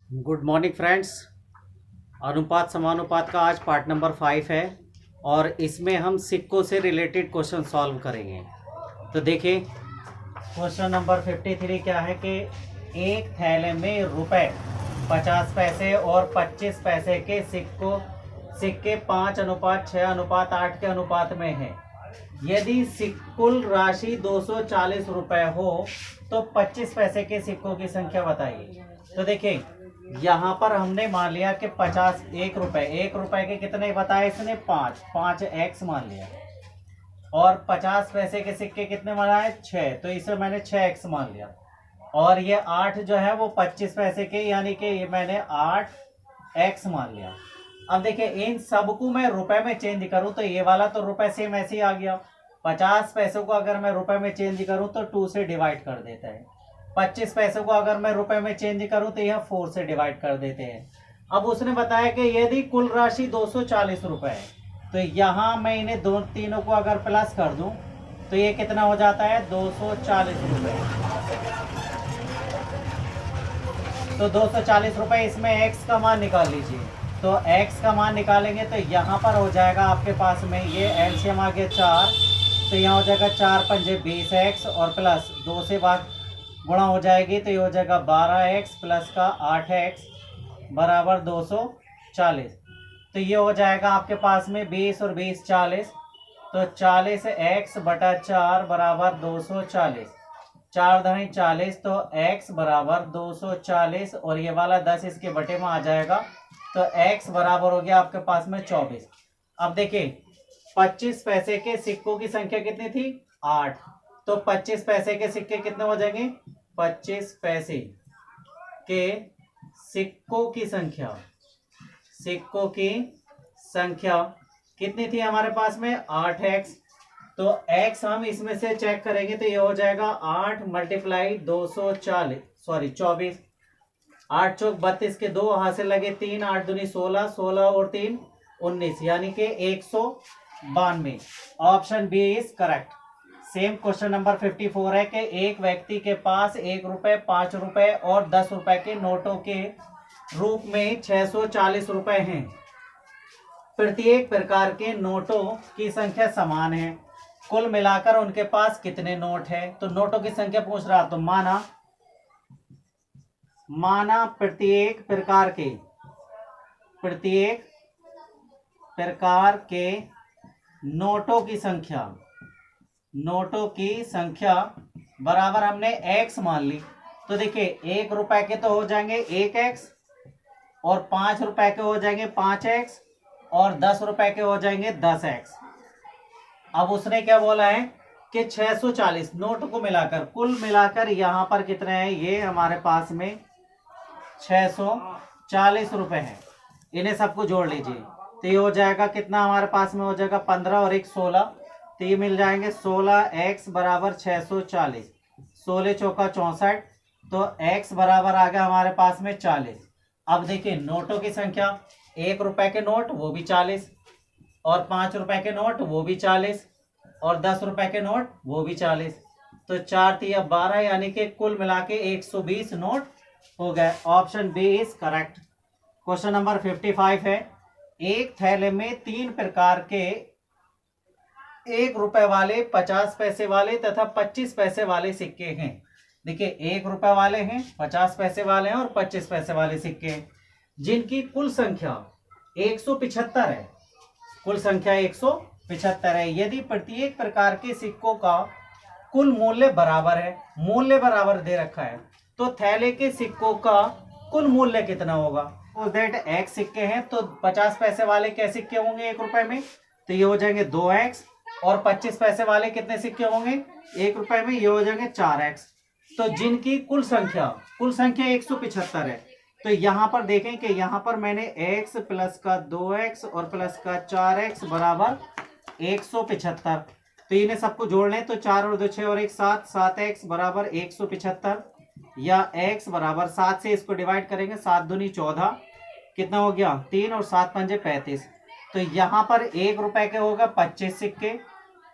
Good morning friends. अनुपात समानुपात का आज पार्ट नंबर 5 है और इसमें हम सिक्कों से रिलेटेड क्वेश्चन सॉल्व करेंगे। तो देखिए क्वेश्चन नंबर 53 क्या है कि एक थैले में रुपए 50 पैसे और 25 पैसे के सिक्के 5:6:8 के अनुपात में है। यदि कुल राशि 240 रुपए हो तो 25 पैसे के सिक्कों की संख्या बताइए। तो देखिए यहाँ पर हमने मान लिया कि 50 एक रुपए के कितने बताए इसने 5 एक्स मान लिया और 50 पैसे के सिक्के कितने बनाए 6, तो इसे मैंने 6x मान लिया और ये 8 जो है वो 25 पैसे के यानी कि ये मैंने 8x मान लिया। अब देखिए इन सबको मैं रुपए में चेंज करूं तो ये वाला तो रुपए सेम ऐसे ही आ गया। 50 पैसों को अगर मैं रुपए में चेंज करूं तो 2 से डिवाइड कर देता है। 25 पैसों को अगर मैं रुपए में चेंज करूं तो यह 4 से डिवाइड कर देते हैं। अब उसने बताया कि यदि कुल राशि 240 रुपए है तो यहाँ मैं इन्हें तीनों को अगर प्लस कर दूं तो ये कितना हो जाता है 240 रुपए। तो 240 रुपए इसमें x का मान निकाल लीजिए। तो x का मान निकालेंगे तो यहाँ पर हो जाएगा आपके पास में ये एलसीएम आ गया 4, तो यहाँ हो जाएगा 4 पंजे 20x और प्लस 2 से भाग गुणा हो जाएगी तो ये हो जाएगा 12x प्लस का 8x बराबर 240। तो ये हो जाएगा आपके पास में 20 और 20 40, तो 40x/4 बराबर 240। 4 दूनी 40 तो x बराबर 240 और ये वाला 10 इसके बटे में आ जाएगा तो x बराबर हो गया आपके पास में 24। अब देखिए 25 पैसे के सिक्कों की संख्या कितनी थी 8, तो 25 पैसे के सिक्के कितने हो जाएंगे 25 पैसे के सिक्कों की संख्या कितनी थी हमारे पास में 8x, तो x हम इसमें से चेक करेंगे तो ये हो जाएगा 8 × 24। 8 चौक 32 के 2 हाथ से लगे 3, 8 दूनी 16, 16 और 3 19 यानी कि 192। Option B is correct. Same question number 54 है कि एक व्यक्ति के पास 1 रुपए 5 रुपए और 10 रुपए के नोटों के रूप में 640 रुपए हैं। प्रत्येक प्रकार के नोटों की संख्या समान है, कुल मिलाकर उनके पास कितने नोट है। तो नोटों की संख्या पूछ रहा, तो माना प्रत्येक प्रकार के नोटों की संख्या बराबर हमने x मान ली। तो देखिए 1 रुपए के तो हो जाएंगे 1x और 5 रुपए के हो जाएंगे 5x और 10 रुपए के हो जाएंगे 10x। अब उसने क्या बोला है कि 640 नोट को मिलाकर कुल मिलाकर यहाँ पर कितने हैं, ये हमारे पास में 640 रुपए हैं। इन्हें सबको जोड़ लीजिए तो ये हो जाएगा कितना हमारे पास में हो जाएगा 15 और 1 16, तो ये मिल जाएंगे 16x बराबर 640, 16 चौका 64, तो x बराबर आ गया हमारे पास में 40। अब देखिए नोटों की संख्या 1 रुपए के नोट वो भी 40 और 5 रुपए के नोट वो भी 40 और 10 रुपए के नोट वो भी 40, तो 4 तिया 12 यानी कि कुल मिला के 120 नोट हो गए। Option B is correct. Question number 55 है, एक थैले में 3 प्रकार के 1 रुपए वाले 50 पैसे वाले तथा 25 पैसे वाले सिक्के हैं। देखिए 1 रुपए वाले हैं, 50 पैसे वाले हैं और 25 पैसे वाले सिक्के हैं, जिनकी कुल संख्या 175 है। कुल संख्या 175 है। यदि प्रत्येक प्रकार के सिक्कों का कुल मूल्य बराबर है, मूल्य बराबर दे रखा है, तो थैले के सिक्कों का कुल मूल्य कितना होगा। दैट x सिक्के हैं तो 50 पैसे वाले क्या सिक्के होंगे 1 रुपए में, तो ये हो जाएंगे 2x और 25 पैसे वाले कितने सिक्के होंगे 1 रुपए में, ये हो जाएंगे 4x। तो जिनकी कुल संख्या 175 है, तो यहाँ पर देखें कि यहाँ पर मैंने x प्लस का 2x और प्लस का 4x बराबर 175, तो इन्हें सबको जोड़ लें तो 4 और 2 6 और 1 7, 7x बराबर 175 या x बराबर 7 से इसको डिवाइड करेंगे 7 दूनी 14, कितना हो गया 3 और 7 पंजे 35। तो यहाँ पर 1 रुपए के होगा 25 सिक्के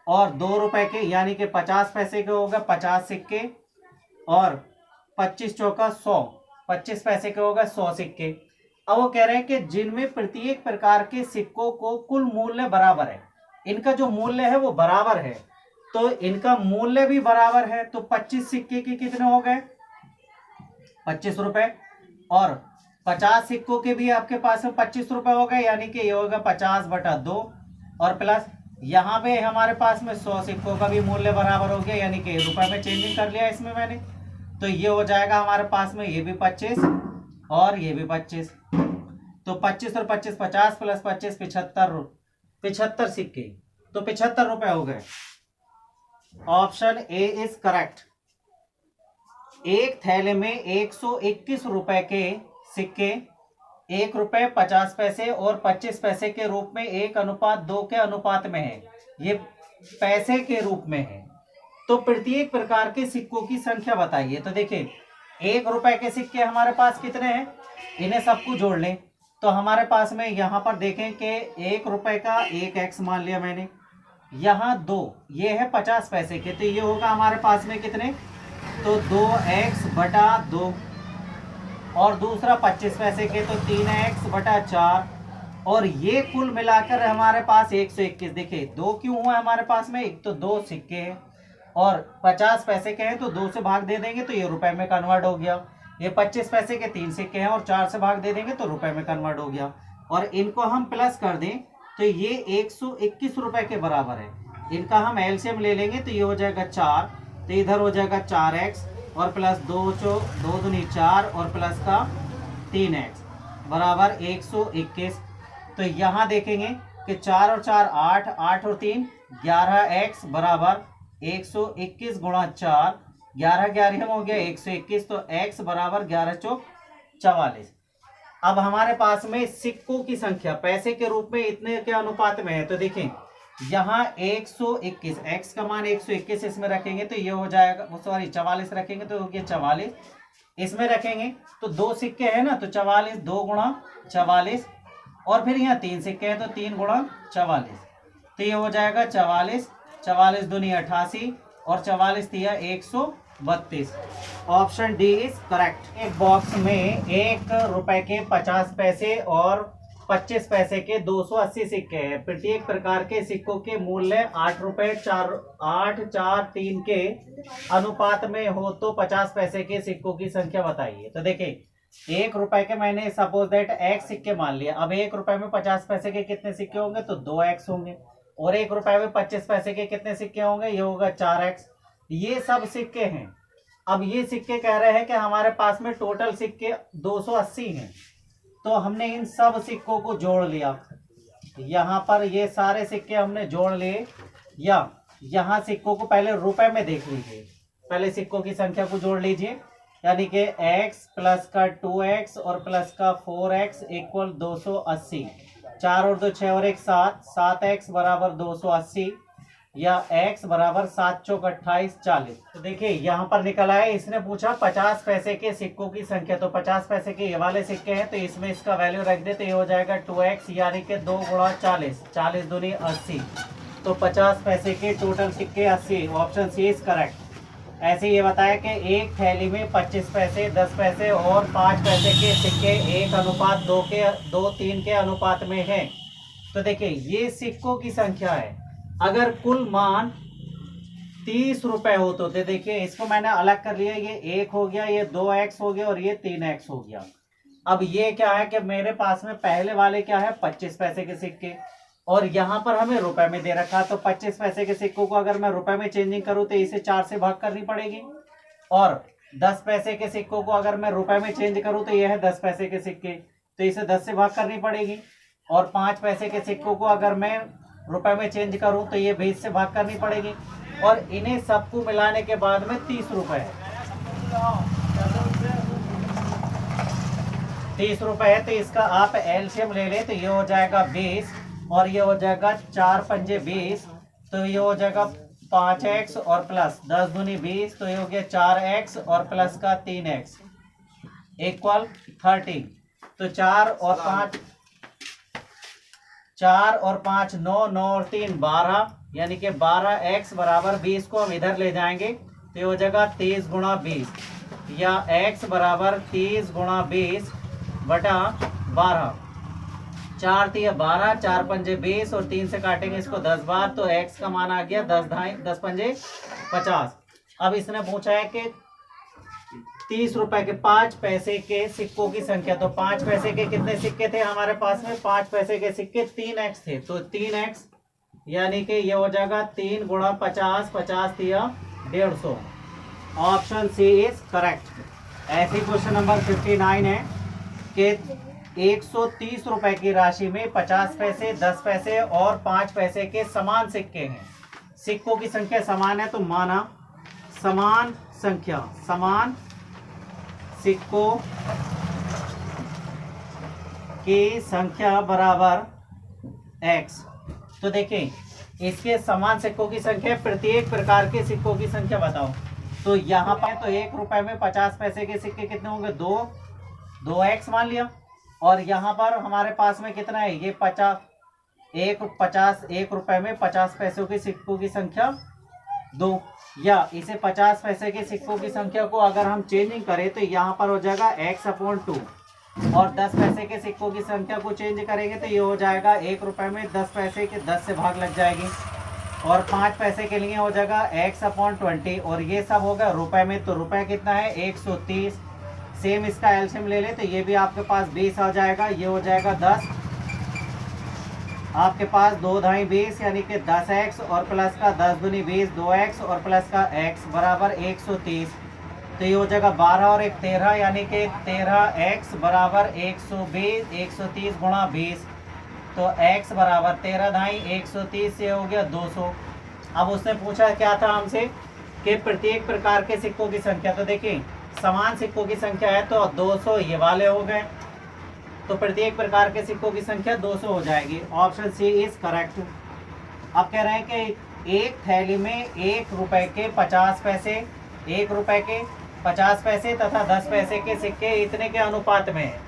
और 2 रुपए के यानी कि 50 पैसे के होगा 50 सिक्के और 25 चौका 100 25 पैसे के हो गए 100 सिक्के। अब वो कह रहे हैं कि जिनमें प्रत्येक प्रकार के सिक्कों को कुल मूल्य बराबर है, इनका जो मूल्य है वो बराबर है, तो इनका मूल्य भी बराबर है। तो 25 सिक्के के कितने हो गए 25 रुपए, और 50 सिक्कों के भी आपके पास में 25 रुपए हो गए, यानी कि ये होगा 50/2, और प्लस यहाँ पे हमारे पास में 100 सिक्कों का भी मूल्य बराबर हो गया, यानी कि रुपए में चेंजिंग कर लिया इसमें मैंने। तो ये हो जाएगा हमारे पास में ये भी 25 और ये भी 25, तो 25 और 25 50 प्लस 25 75 सिक्के, तो 75 रुपए हो गए। Option A is correct. एक थैले में 121 रुपए के सिक्के 1 रुपए 50 पैसे और 25 पैसे के रूप में 1:2 के अनुपात में है, ये पैसे के रूप में है। तो प्रत्येक प्रकार के सिक्कों की संख्या बताइए। तो देखिए 1 रुपए के सिक्के हमारे पास कितने हैं, इन्हें सबको जोड़ लें। तो हमारे पास में यहाँ पर देखें कि 1 रुपए का 1x मान लिया मैंने, यहाँ 2 ये है 50 पैसे के, तो ये होगा हमारे पास में कितने, तो 2x/2, और दूसरा 25 पैसे के तो 3x/4, और ये कुल मिलाकर हमारे पास 121। देखिए 2 क्यों हुआ हमारे पास में, एक तो 2 सिक्के हैं और 50 पैसे के हैं, तो 2 से भाग दे देंगे तो ये रुपए में कन्वर्ट हो गया। ये 25 पैसे के 3 सिक्के हैं और 4 से भाग दे देंगे तो रुपए में कन्वर्ट हो गया, और इनको हम प्लस कर दें तो ये 121 रुपए के बराबर है। इनका हम एलसीएम ले लेंगे तो ये हो जाएगा 4, तो इधर हो जाएगा 4x और प्लस 2 दूनी 4 और प्लस का 3x बराबर 121। तो यहाँ देखेंगे कि 4 और 4 8, 8 और 3 11x बराबर 121 गुणा 4, 11 11 हो गया 121, तो x बराबर 11 चौक 44। अब हमारे पास में सिक्कों की संख्या पैसे के रूप में इतने के अनुपात में है, तो देखें यहाँ 121, x का मान 121 इसमें रखेंगे तो ये हो जाएगा, सॉरी 44 रखेंगे तो हो गया 44, इसमें रखेंगे तो 2 सिक्के हैं ना, तो 44 2 गुणा 44, और फिर यहाँ 3 सिक्के हैं तो 3 गुणा 44, तो ये हो जाएगा 44, 44 दूनी 88 और 44 दिया 132। Option D is correct. एक बॉक्स में 1 रुपए के 50 पैसे और 25 पैसे के 280 सिक्के हैं। प्रत्येक प्रकार के सिक्कों के मूल्य 8 रुपए 8 4 3 के अनुपात में हो तो 50 पैसे के सिक्कों की संख्या बताइए। तो देखिए 1 रुपए के मैंने सपोज दैट x सिक्के मान लिया। अब 1 रुपए में 50 पैसे के कितने सिक्के होंगे, तो 2x होंगे, और 1 रुपए में 25 पैसे के कितने सिक्के होंगे, ये होगा 4x। ये सब सिक्के हैं। अब ये सिक्के कह रहे हैं कि हमारे पास में टोटल सिक्के 280 हैं, तो हमने इन सब सिक्कों को जोड़ लिया। यहाँ पर ये सारे सिक्के हमने जोड़ लिए, या यहाँ सिक्कों को पहले रुपए में देख लीजिए, पहले सिक्कों की संख्या को जोड़ लीजिए, यानी कि x प्लस का 2x और प्लस का 4x इक्वल 280, 4 और 2 6 और 1 7, 7x बराबर 280, या x बराबर 7 चौक 28 40। तो देखिए यहाँ पर निकल आया, इसने पूछा 50 पैसे के सिक्कों की संख्या, तो 50 पैसे के ये वाले सिक्के हैं तो इसमें इसका वैल्यू रख दे, तो ये हो जाएगा 2x यानी कि 2 गुणा 40, 40 दूनी 80, तो 50 पैसे के टोटल सिक्के 80। Option C is correct. ऐसे ये बताया कि एक थैली में 25 पैसे 10 पैसे और 5 पैसे के सिक्के 1:2 3 के अनुपात में है। तो देखिए ये सिक्कों की संख्या है। अगर कुल मान 30 रुपए हो तो देखिए इसको मैंने अलग कर लिया, ये 1 हो गया, ये 2x हो गया और ये 3x हो गया। अब ये क्या है कि मेरे पास में पहले वाले क्या है 25 पैसे के सिक्के, और यहाँ पर हमें रुपए में दे रखा, तो 25 पैसे के सिक्कों को अगर मैं रुपए में चेंजिंग करूँ तो इसे 4 से भाग करनी पड़ेगी, और 10 पैसे के सिक्कों को अगर मैं रुपए में चेंज करूँ तो ये है 10 पैसे के सिक्के, तो इसे 10 से भाग करनी पड़ेगी, और 5 पैसे के सिक्कों को अगर मैं रुपए में चेंज करूं तो ये 20 से भाग करनी पड़ेगी, और इन्हें सबको मिलाने के बाद में 30 रुपए है, 30 रुपए है। तो इसका आप एलसीएम ले लें तो ये हो जाएगा 20 और ये हो जाएगा 4 पंजे 20, तो ये हो जाएगा 5x और प्लस 10 दूनी 20, तो ये हो गया 4x और प्लस का 3x इक्वल 13। तो 4 और 5 9, 9 और 3 12, यानी कि 12x बराबर 20 को हम इधर ले जाएंगे तो ये हो जाएगा 23 गुणा 20, या x बराबर 30 गुणा 20 बटा 12। 4 3 12, 4 पंजे 20 और 3 से काटेंगे इसको 10 बार, तो x का मान आ गया 10 पंजे 50। अब इसने पूछा है कि 30 रुपए के 5 पैसे के सिक्कों की संख्या। तो 5 पैसे के कितने सिक्के थे हमारे पास में? 5 पैसे के सिक्के 3x थे, तो 3x यानी कि ये हो जाएगा 3 गुणा 50, 50 दिया 150। Option C is correct. ऐसे क्वेश्चन नंबर 59 है कि 130 रुपए की राशि में 50 पैसे, 10 पैसे और 5 पैसे के समान सिक्के हैं। सिक्कों की संख्या समान है, तो माना समान संख्या, समान सिक्कों की संख्या बराबर x। तो देखें इसके समान सिक्कों की संख्या, प्रत्येक प्रकार के सिक्कों की संख्या बताओ। तो यहाँ पर तो 1 रुपए में 50 पैसे के सिक्के कितने होंगे? 2x मान लिया। और यहाँ पर हमारे पास में कितना है? ये 1 रुपए में 50 पैसों के सिक्कों की संख्या 2, या इसे 50 पैसे के सिक्कों की संख्या को अगर हम चेंजिंग करें तो यहाँ पर हो जाएगा x/2। और 10 पैसे के सिक्कों की संख्या को चेंज करेंगे तो ये हो जाएगा 1 रुपए में 10 पैसे के 10 से भाग लग जाएगी। और 5 पैसे के लिए हो जाएगा x/20। और ये सब होगा रुपए में, तो रुपए कितना है? 130। सेम इसका एलसीएम ले ले तो ये भी आपके पास 20 आ जाएगा, ये हो जाएगा 10। आपके पास 2 ढाई 20 यानी कि 10x और प्लस का 10 दूनी 20, 2x और प्लस का x बराबर 130। तो ये हो जाएगा 12 और 1 13 यानी कि 13x बराबर 120, 130 गुणा 20। तो x बराबर 13 ढाई 130 से हो गया 200। अब उसने पूछा क्या था हमसे कि प्रत्येक प्रकार के सिक्कों की संख्या। तो देखिए समान सिक्कों की संख्या है तो 200 ये वाले हो गए, तो प्रत्येक प्रकार के सिक्कों की संख्या 200 हो जाएगी। Option C is correct. अब कह रहे हैं कि एक थैली में 1 रुपए के 50 पैसे, 1 रुपए के 50 पैसे तथा 10 पैसे के सिक्के इतने के अनुपात में है।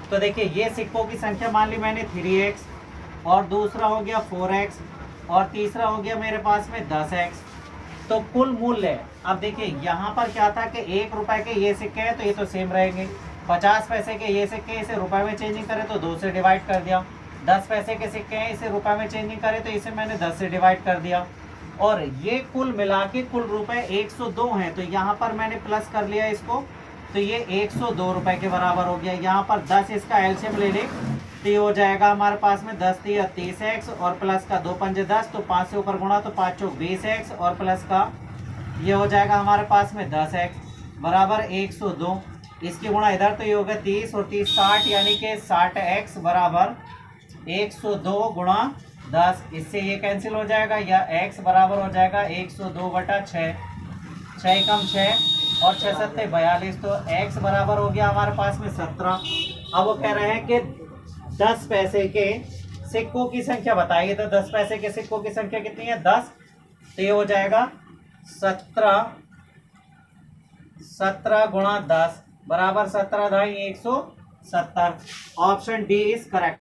तो देखिए ये सिक्कों की संख्या मान ली मैंने 3x, और दूसरा हो गया 4x, और तीसरा हो गया मेरे पास में 10x। तो कुल मूल्य, अब देखिए यहाँ पर क्या था कि 1 रुपए के ये सिक्के हैं तो ये तो सेम रहेंगे। 50 पैसे के ये सिक्के इसे रुपए में चेंजिंग करें तो 2 से डिवाइड कर दिया। 10 पैसे के सिक्के हैं इसे रुपए में चेंजिंग करें तो इसे मैंने 10 से डिवाइड कर दिया। और ये कुल मिला के कुल रुपए 102 हैं, तो यहाँ पर मैंने प्लस कर लिया इसको, तो ये 102 रुपए के बराबर हो गया। यहाँ पर 10 इसका एलसीएम ले लें तो ये हो जाएगा हमारे पास में 10 3 30x और प्लस का 2 पंजे 10, तो 5 से ऊपर गुणा तो 5 चौक 20x और प्लस का ये हो जाएगा हमारे पास में 10x बराबर 102। इसकी गुणा इधर तो ये हो गया 30 और 30 60 यानी कि 60x बराबर 102 गुणा 10। इससे ये कैंसिल हो जाएगा, या x बराबर हो जाएगा 102 बटा 6, 6 कम 6 और 6 7 42, तो x बराबर हो गया हमारे पास में 17। अब वो कह रहे हैं कि 10 पैसे के सिक्कों की संख्या बताइए। तो 10 पैसे के सिक्कों की संख्या कितनी है? 10। तो ये हो जाएगा 17 गुणा 10 बराबर 17 ढाई 170। Option D is correct.